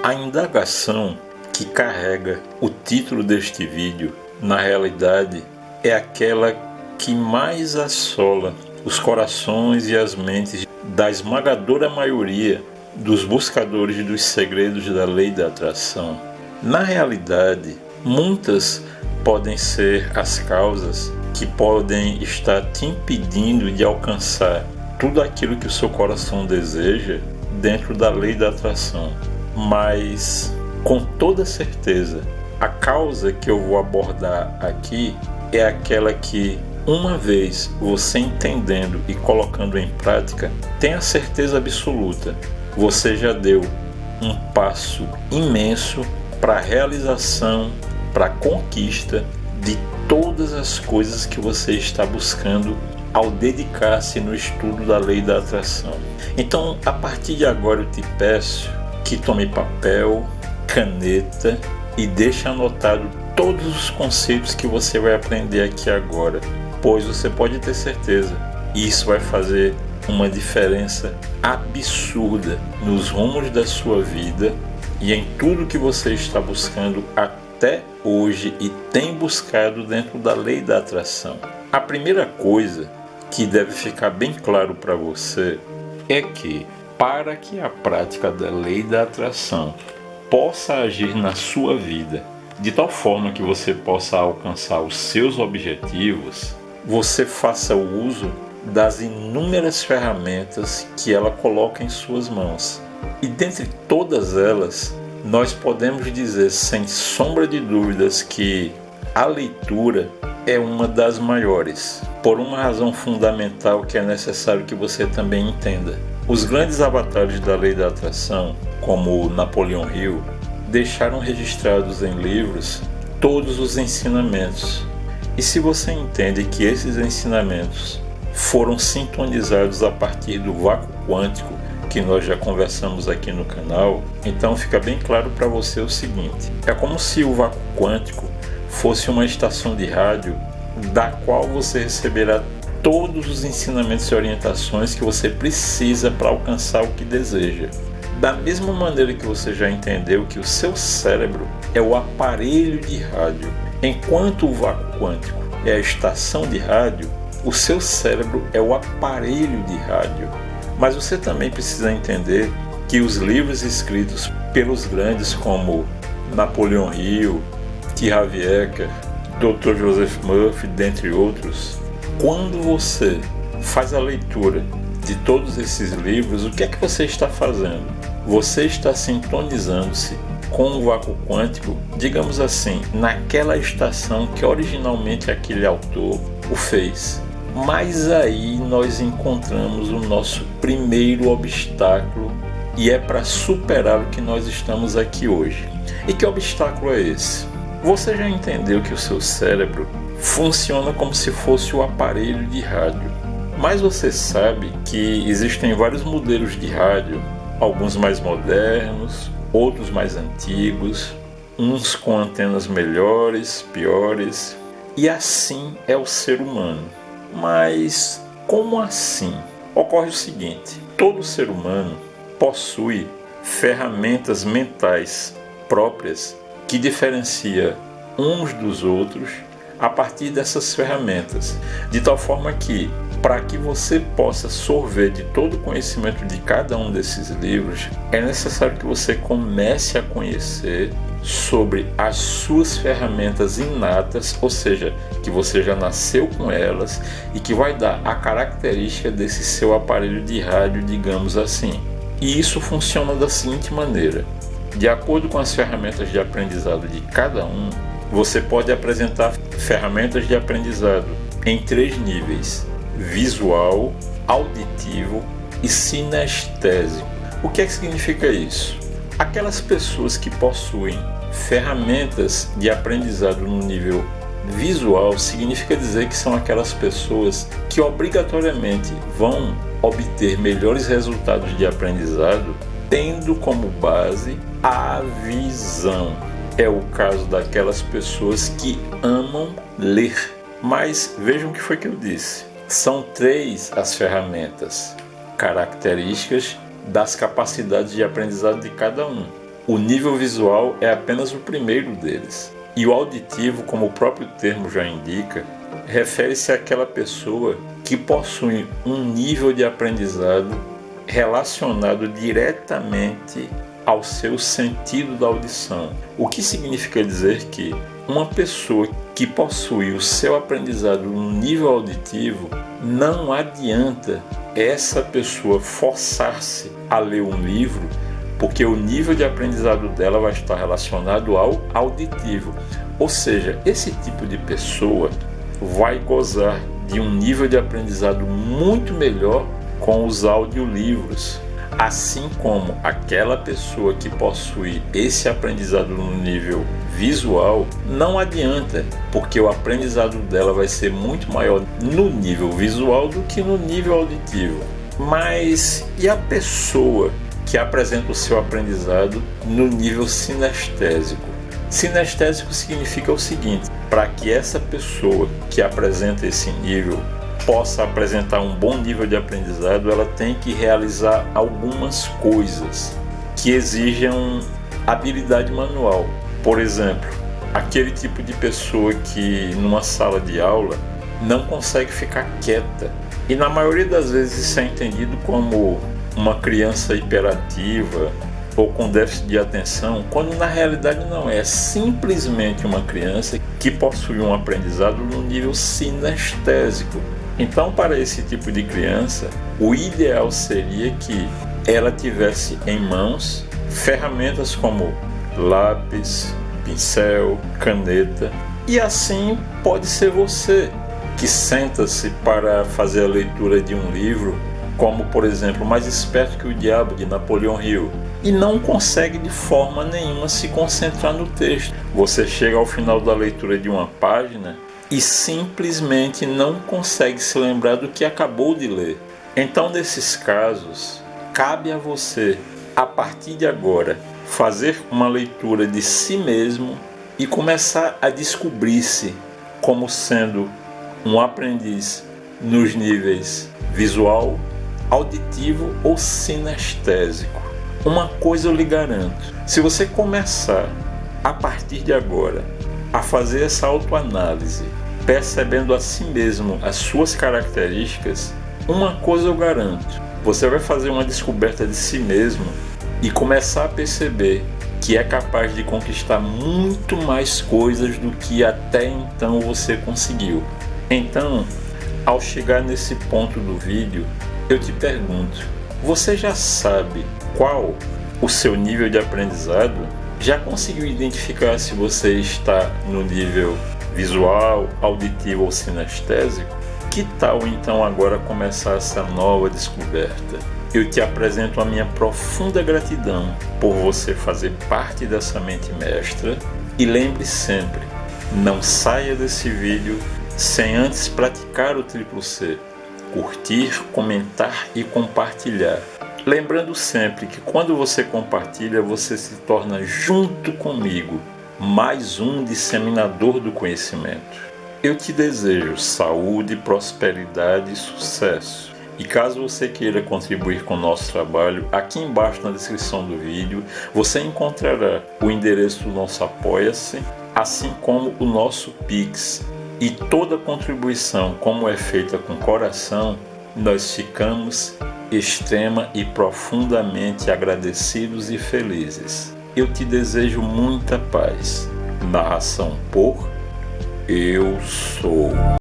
A indagação que carrega o título deste vídeo, na realidade, é aquela que mais assola os corações e as mentes da esmagadora maioria dos buscadores dos segredos da lei da atração. Na realidade, muitas podem ser as causas que podem estar te impedindo de alcançar tudo aquilo que o seu coração deseja dentro da lei da atração. Mas, com toda certeza, a causa que eu vou abordar aqui é aquela que, uma vez você entendendo e colocando em prática, tenha certeza absoluta, você já deu um passo imenso para a realização, para a conquista de todas as coisas que você está buscando ao dedicar-se no estudo da lei da atração. Então, a partir de agora eu te peço que tome papel, caneta e deixe anotado todos os conceitos que você vai aprender aqui agora, pois você pode ter certeza, isso vai fazer uma diferença absurda nos rumos da sua vida e em tudo que você está buscando até hoje e tem buscado dentro da lei da atração. A primeira coisa que deve ficar bem claro para você é que, para que a prática da lei da atração possa agir na sua vida de tal forma que você possa alcançar os seus objetivos, você faça o uso das inúmeras ferramentas que ela coloca em suas mãos. E dentre todas elas, nós podemos dizer sem sombra de dúvidas que a leitura é uma das maiores, por uma razão fundamental que é necessário que você também entenda. Os grandes avatares da lei da atração, como Napoleão Hill, deixaram registrados em livros todos os ensinamentos. E se você entende que esses ensinamentos foram sintonizados a partir do vácuo quântico, que nós já conversamos aqui no canal, então fica bem claro para você o seguinte: é como se o vácuo quântico fosse uma estação de rádio da qual você receberá todos os ensinamentos e orientações que você precisa para alcançar o que deseja. Da mesma maneira que você já entendeu que o seu cérebro é o aparelho de rádio, enquanto o vácuo quântico é a estação de rádio, o seu cérebro é o aparelho de rádio. Mas você também precisa entender que os livros escritos pelos grandes como Napoleão Hill, T. Harv Eker, Dr. Joseph Murphy, dentre outros, quando você faz a leitura de todos esses livros, o que é que você está fazendo? Você está sintonizando-se com o vácuo quântico, digamos assim, naquela estação que originalmente aquele autor o fez. Mas aí nós encontramos o nosso primeiro obstáculo e é para superá-lo que nós estamos aqui hoje. E que obstáculo é esse? Você já entendeu que o seu cérebro funciona como se fosse o aparelho de rádio. Mas você sabe que existem vários modelos de rádio, alguns mais modernos, outros mais antigos, uns com antenas melhores, piores, e assim é o ser humano. Mas como assim? Ocorre o seguinte: todo ser humano possui ferramentas mentais próprias que diferencia uns dos outros a partir dessas ferramentas, de tal forma que, para que você possa sorver de todo o conhecimento de cada um desses livros, é necessário que você comece a conhecer sobre as suas ferramentas inatas, ou seja, que você já nasceu com elas e que vai dar a característica desse seu aparelho de rádio, digamos assim. E isso funciona da seguinte maneira: de acordo com as ferramentas de aprendizado de cada um, você pode apresentar ferramentas de aprendizado em 3 níveis: visual, auditivo e sinestésico. O que é que significa isso? Aquelas pessoas que possuem ferramentas de aprendizado no nível visual significa dizer que são aquelas pessoas que obrigatoriamente vão obter melhores resultados de aprendizado tendo como base a visão. É o caso daquelas pessoas que amam ler. Mas vejam o que foi que eu disse. São 3 as ferramentas, características das capacidades de aprendizado de cada um. O nível visual é apenas o primeiro deles. E o auditivo, como o próprio termo já indica, refere-se àquela pessoa que possui um nível de aprendizado relacionado diretamente ao seu sentido da audição. O que significa dizer que uma pessoa que possui o seu aprendizado no nível auditivo, não adianta essa pessoa forçar-se a ler um livro, porque o nível de aprendizado dela vai estar relacionado ao auditivo. Ou seja, esse tipo de pessoa vai gozar de um nível de aprendizado muito melhor com os audiolivros, assim como aquela pessoa que possui esse aprendizado no nível visual, não adianta, porque o aprendizado dela vai ser muito maior no nível visual do que no nível auditivo. Mas e a pessoa que apresenta o seu aprendizado no nível sinestésico? Sinestésico significa o seguinte: para que essa pessoa que apresenta esse nível possa apresentar um bom nível de aprendizado, ela tem que realizar algumas coisas que exijam habilidade manual. Por exemplo, aquele tipo de pessoa que numa sala de aula não consegue ficar quieta. E na maioria das vezes isso é entendido como uma criança hiperativa ou com déficit de atenção, quando na realidade não é. É simplesmente uma criança que possui um aprendizado no nível sinestésico. Então, para esse tipo de criança, o ideal seria que ela tivesse em mãos ferramentas como lápis, pincel, caneta. E assim pode ser você que senta-se para fazer a leitura de um livro, como por exemplo Mais Esperto que o Diabo, de Napoleão Hill, e não consegue de forma nenhuma se concentrar no texto. Você chega ao final da leitura de uma página e simplesmente não consegue se lembrar do que acabou de ler. Então, nesses casos, cabe a você, a partir de agora, fazer uma leitura de si mesmo e começar a descobrir-se como sendo um aprendiz nos níveis visual, auditivo ou sinestésico. Uma coisa eu lhe garanto: se você começar a partir de agora a fazer essa autoanálise, percebendo a si mesmo as suas características, uma coisa eu garanto: você vai fazer uma descoberta de si mesmo e começar a perceber que é capaz de conquistar muito mais coisas do que até então você conseguiu. Então, ao chegar nesse ponto do vídeo, eu te pergunto: você já sabe qual o seu nível de aprendizado? Já conseguiu identificar se você está no nível visual, auditivo ou sinestésico? Que tal então agora começar essa nova descoberta? Eu te apresento a minha profunda gratidão por você fazer parte dessa mente mestra, e lembre sempre, não saia desse vídeo sem antes praticar o triplo C: curtir, comentar e compartilhar. Lembrando sempre que quando você compartilha, você se torna, junto comigo, mais um disseminador do conhecimento. Eu te desejo saúde, prosperidade e sucesso. E caso você queira contribuir com o nosso trabalho, aqui embaixo na descrição do vídeo você encontrará o endereço do nosso Apoia-se, assim como o nosso Pix. E toda contribuição, como é feita com coração, nós ficamos extrema e profundamente agradecidos e felizes. Eu te desejo muita paz. Narração por Eu Sou.